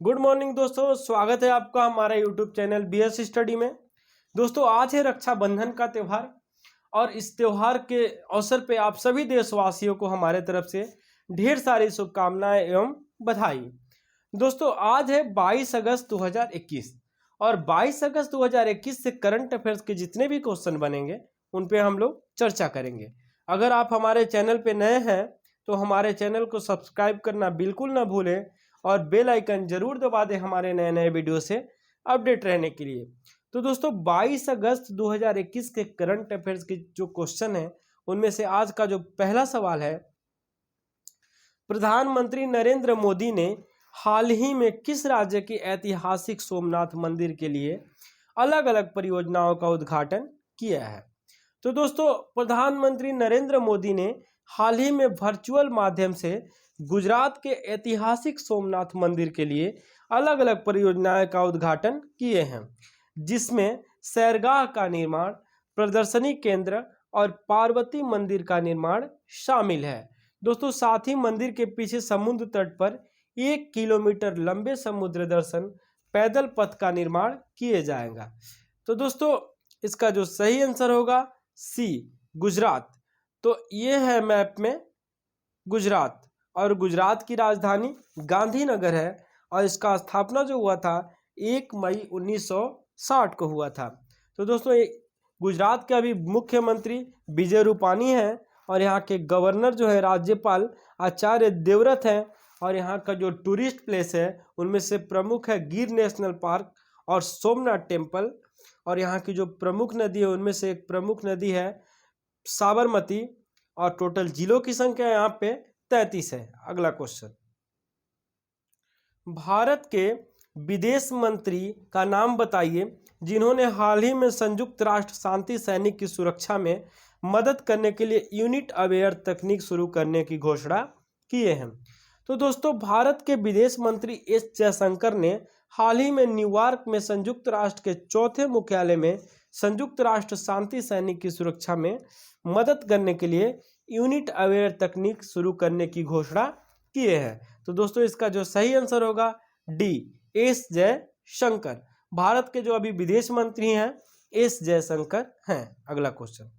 Good morning दोस्तों, स्वागत है आपका हमारे यूट्यूब चैनल BS स्टडी में। दोस्तों, आज है रक्षाबंधन का त्यौहार और इस त्यौहार के अवसर पे आप सभी देशवासियों को हमारे तरफ से ढेर सारी शुभकामनाएं एवं बधाई। दोस्तों, आज है 22 अगस्त 2021 और 22 अगस्त 2021 से करंट अफेयर्स के जितने भी क्वेश्चन बनेंगे उन पे हम लोग चर्चा करेंगे। अगर आप हमारे चैनल पे नए हैं तो हमारे चैनल को सब्सक्राइब करना बिल्कुल ना भूलें और बेल आइकन जरूर दबा दें हमारे नए नए वीडियो से अपडेट रहने के लिए। तो दोस्तों, 22 अगस्त 2021 के करंट अफेयर्स के जो क्वेश्चन है उनमें से आज का जो पहला सवाल है, प्रधानमंत्री नरेंद्र मोदी ने हाल ही में किस राज्य के ऐतिहासिक सोमनाथ मंदिर के लिए अलग अलग परियोजनाओं का उद्घाटन किया है? तो दोस्तों, प्रधानमंत्री नरेंद्र मोदी ने हाल ही में वर्चुअल माध्यम से गुजरात के ऐतिहासिक सोमनाथ मंदिर के लिए अलग अलग परियोजनाएं का उद्घाटन किए हैं, जिसमें सैरगाह का निर्माण, प्रदर्शनी केंद्र और पार्वती मंदिर का निर्माण शामिल है। दोस्तों, साथ ही मंदिर के पीछे समुद्र तट पर 1 किलोमीटर लंबे समुद्र दर्शन पैदल पथ का निर्माण किए जाएगा। तो दोस्तों, इसका जो सही आंसर होगा सी, गुजरात। तो ये है मैप में गुजरात और गुजरात की राजधानी गांधीनगर है और इसका स्थापना जो हुआ था 1 मई 1960 को हुआ था। तो दोस्तों, गुजरात के अभी मुख्यमंत्री विजय रूपानी हैं और यहाँ के गवर्नर जो है राज्यपाल आचार्य देवव्रत हैं और यहाँ का जो टूरिस्ट प्लेस है उनमें से प्रमुख है गिर नेशनल पार्क और सोमनाथ टेम्पल। और यहाँ की जो प्रमुख नदी है उनमें से एक प्रमुख नदी है साबरमती और टोटल जिलों की संख्या यहाँ पे 33 है। अगला क्वेश्चन, भारत के विदेश मंत्री का नाम बताइए जिन्होंने हाल ही में संयुक्त राष्ट्र शांति सैनिक की सुरक्षा में मदद करने के लिए यूनिट अवेयर तकनीक शुरू करने की घोषणा किए हैं। तो दोस्तों, भारत के विदेश मंत्री एस जयशंकर ने हाल ही में न्यूयॉर्क में संयुक्त राष्ट्र के चौथे मुख्यालय में संयुक्त राष्ट्र शांति सैनिक की सुरक्षा में मदद करने के लिए यूनिट अवेयर तकनीक शुरू करने की घोषणा किए हैं। तो दोस्तों, इसका जो सही आंसर होगा डी, एस जयशंकर। भारत के जो अभी विदेश मंत्री हैं एस जयशंकर हैं। अगला क्वेश्चन,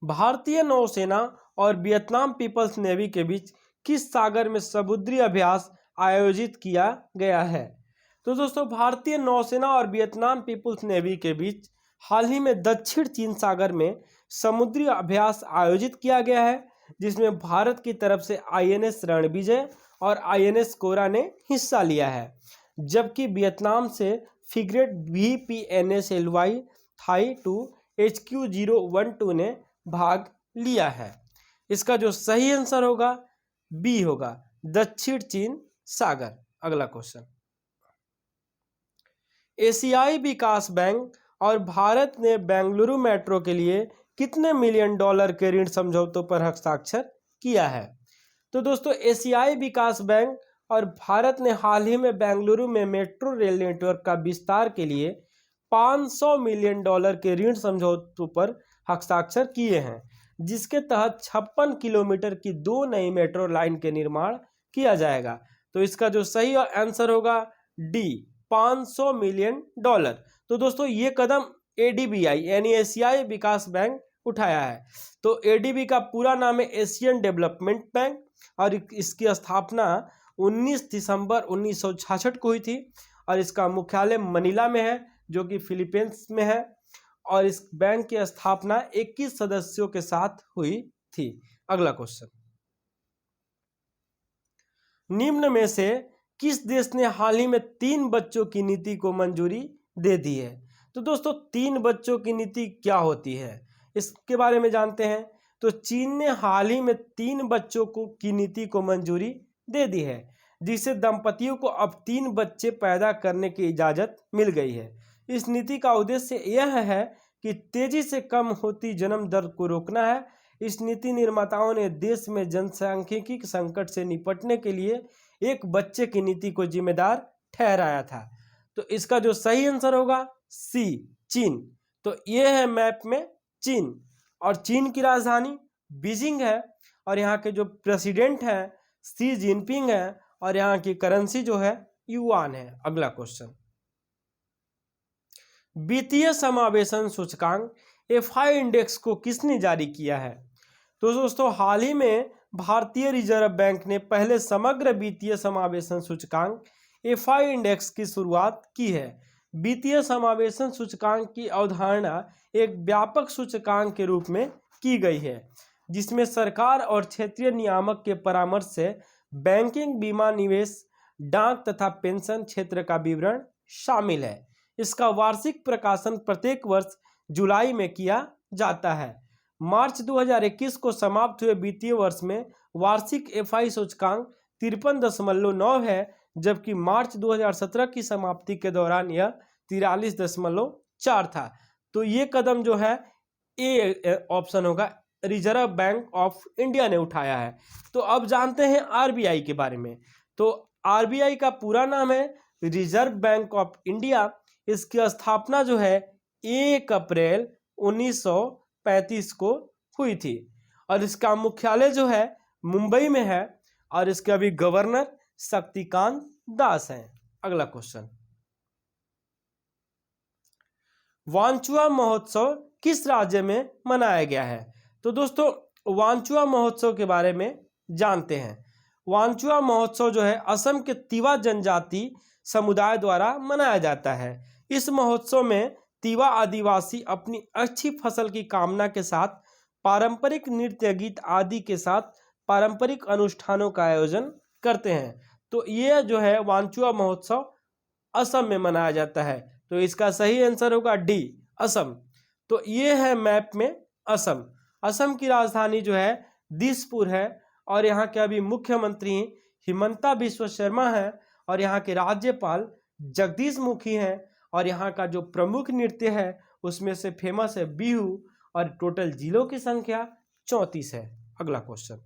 भारतीय नौसेना और वियतनाम पीपल्स नेवी के बीच किस सागर में समुद्री अभ्यास आयोजित किया गया है? तो दोस्तों, भारतीय नौसेना और वियतनाम पीपल्स नेवी के बीच हाल ही में दक्षिण चीन सागर में समुद्री अभ्यास आयोजित किया गया है, जिसमें भारत की तरफ से INS रणविजय और INS कोरा ने हिस्सा लिया है, जबकि वियतनाम से frigate VPNS LY Thai 2 HQ012 ने भाग लिया है। इसका जो सही आंसर होगा बी होगा, दक्षिण चीन सागर। अगला क्वेश्चन, एशियाई विकास बैंक और भारत ने बेंगलुरु मेट्रो के लिए कितने मिलियन डॉलर के ऋण समझौतों पर हस्ताक्षर किया है? तो दोस्तों, एशियाई विकास बैंक और भारत ने हाल ही में बेंगलुरु में मेट्रो रेल नेटवर्क का विस्तार के लिए 500 मिलियन डॉलर के ऋण समझौतों पर हस्ताक्षर किए हैं, जिसके तहत 56 किलोमीटर की 2 नई मेट्रो लाइन के निर्माण किया जाएगा। तो इसका जो सही आंसर होगा डी, 500 मिलियन डॉलर। तो दोस्तों, ये कदम ADBI यानी एशियाई विकास बैंक उठाया है। तो ADB का पूरा नाम है एशियन डेवलपमेंट बैंक और इसकी स्थापना 19 दिसंबर 1966 को हुई थी और इसका मुख्यालय मनीला में है, जो कि फिलीपींस में है। और इस बैंक की स्थापना 21 सदस्यों के साथ हुई थी। अगला क्वेश्चन, निम्न में से किस देश ने हाल ही में 3 बच्चों की नीति को मंजूरी दे दी है? तो दोस्तों, 3 बच्चों की नीति क्या होती है इसके बारे में जानते हैं। तो चीन ने हाल ही में 3 बच्चों की नीति को मंजूरी दे दी है, जिससे दंपतियों को अब 3 बच्चे पैदा करने की इजाजत मिल गई है। इस नीति का उद्देश्य यह है कि तेजी से कम होती जन्म दर को रोकना है। इस नीति निर्माताओं ने देश में जनसांख्यिकी संकट से निपटने के लिए एक बच्चे की नीति को जिम्मेदार ठहराया था। तो इसका जो सही आंसर होगा सी, चीन। तो ये है मैप में चीन और चीन की राजधानी बीजिंग है और यहाँ के जो प्रेसिडेंट हैं शी जिनपिंग हैं और यहाँ की करेंसी जो है युआन है। अगला क्वेश्चन, वित्तीय समावेशन सूचकांक एफआई इंडेक्स को किसने जारी किया है? तो दोस्तों हाल ही में भारतीय रिजर्व बैंक ने पहले समग्र वित्तीय समावेशन सूचकांक एफआई इंडेक्स की शुरुआत की है। वित्तीय समावेशन सूचकांक की अवधारणा एक व्यापक सूचकांक के रूप में की गई है, जिसमें सरकार और क्षेत्रीय नियामक के परामर्श से बैंकिंग, बीमा, निवेश, डाक तथा पेंशन क्षेत्र का विवरण शामिल है। इसका वार्षिक प्रकाशन प्रत्येक वर्ष जुलाई में किया जाता है। मार्च 2021 को समाप्त हुए वित्तीय वर्ष में वार्षिक एफआई सूचकांक 53.9 है, जबकि मार्च 2017 की समाप्ति के दौरान यह 43.4 था। तो ये कदम जो है ए ऑप्शन होगा, रिजर्व बैंक ऑफ इंडिया ने उठाया है। तो अब जानते हैं आरबीआई के बारे में। तो आरबीआई का पूरा नाम है रिजर्व बैंक ऑफ इंडिया। इसकी स्थापना जो है 1 अप्रैल 1935 को हुई थी और इसका मुख्यालय जो है मुंबई में है और इसके अभी गवर्नर शक्तिकांत दास हैं। अगला क्वेश्चन, वांचुआ महोत्सव किस राज्य में मनाया गया है? तो दोस्तों वांचुआ महोत्सव के बारे में जानते हैं। वांचुआ महोत्सव जो है असम के तिवा जनजाति समुदाय द्वारा मनाया जाता है। इस महोत्सव में तिवा आदिवासी अपनी अच्छी फसल की कामना के साथ पारंपरिक नृत्य, गीत आदि के साथ पारंपरिक अनुष्ठानों का आयोजन करते हैं। तो ये जो है वांचुआ महोत्सव असम में मनाया जाता है। तो इसका सही आंसर होगा डी, असम। तो ये है मैप में असम। असम की राजधानी जो है दिसपुर है और यहाँ के अभी मुख्यमंत्री हिमंता बिस्वा शर्मा है और यहाँ के राज्यपाल जगदीश मुखी हैं और यहाँ का जो प्रमुख नृत्य है उसमें से फेमस है बिहू और टोटल जिलों की संख्या 34 है। अगला question,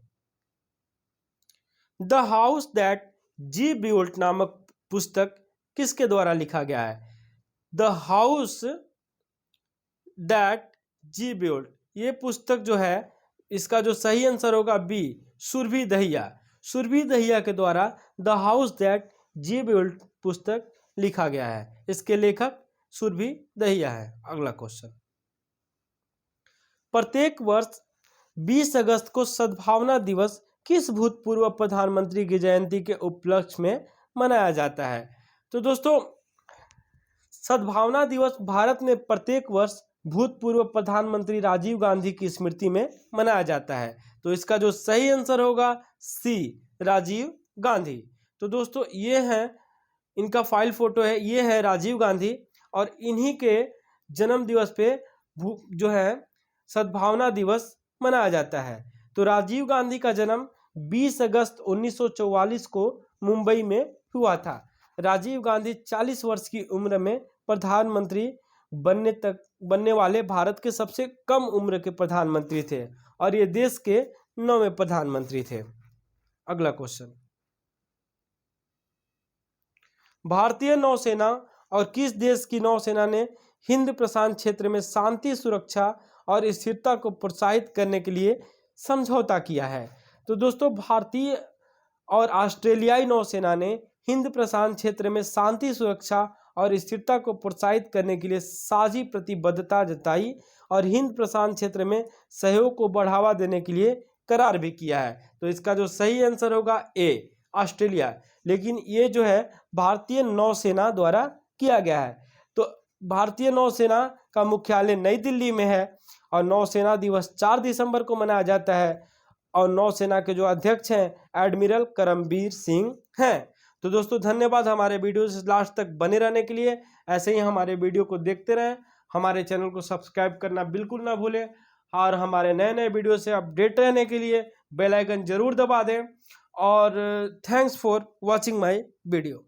the house that G built नामक पुस्तक किसके द्वारा लिखा गया है? The house that G built, ये पुस्तक जो है इसका जो सही आंसर होगा बी, सुरभि दहिया। सुरभि दहिया के द्वारा the house that G built पुस्तक लिखा गया है। इसके लेखक सुरभि दहिया है। अगला क्वेश्चन, प्रत्येक वर्ष 20 अगस्त को सद्भावना दिवस किस भूतपूर्व प्रधानमंत्री की जयंती के उपलक्ष्य में मनाया जाता है? तो दोस्तों सद्भावना दिवस भारत में प्रत्येक वर्ष भूतपूर्व प्रधानमंत्री राजीव गांधी की स्मृति में मनाया जाता है। तो इसका जो सही आंसर होगा सी, राजीव गांधी। तो दोस्तों ये है, इनका फाइल फोटो है, ये है राजीव गांधी और इन्हीं के जन्म दिवस पे जो है सद्भावना दिवस मनाया जाता है। तो राजीव गांधी का जन्म 20 अगस्त 1944 को मुंबई में हुआ था। राजीव गांधी 40 वर्ष की उम्र में प्रधानमंत्री बनने वाले भारत के सबसे कम उम्र के प्रधानमंत्री थे और ये देश के 9वें प्रधानमंत्री थे। अगला क्वेश्चन, भारतीय नौसेना और किस देश की नौसेना ने हिंद प्रशांत क्षेत्र में शांति, सुरक्षा और स्थिरता को प्रोत्साहित करने के लिए समझौता किया है? तो दोस्तों भारतीय और ऑस्ट्रेलियाई नौसेना ने हिंद प्रशांत क्षेत्र में शांति, सुरक्षा और स्थिरता को प्रोत्साहित करने के लिए साझी प्रतिबद्धता जताई और हिंद प्रशांत क्षेत्र में सहयोग को बढ़ावा देने के लिए करार भी किया है। तो इसका जो सही आंसर होगा ए, ऑस्ट्रेलिया। लेकिन ये जो है भारतीय नौसेना द्वारा किया गया है। तो भारतीय नौसेना का मुख्यालय नई दिल्ली में है और नौसेना दिवस 4 दिसंबर को मनाया जाता है और नौसेना के जो अध्यक्ष हैं एडमिरल करमबीर सिंह हैं। तो दोस्तों धन्यवाद हमारे वीडियो से लास्ट तक बने रहने के लिए। ऐसे ही हमारे वीडियो को देखते रहें। हमारे चैनल को सब्सक्राइब करना बिल्कुल ना भूलें और हमारे नए नए वीडियो से अपडेट रहने के लिए बेल आइकन जरूर दबा दें। और thanks for watching my video.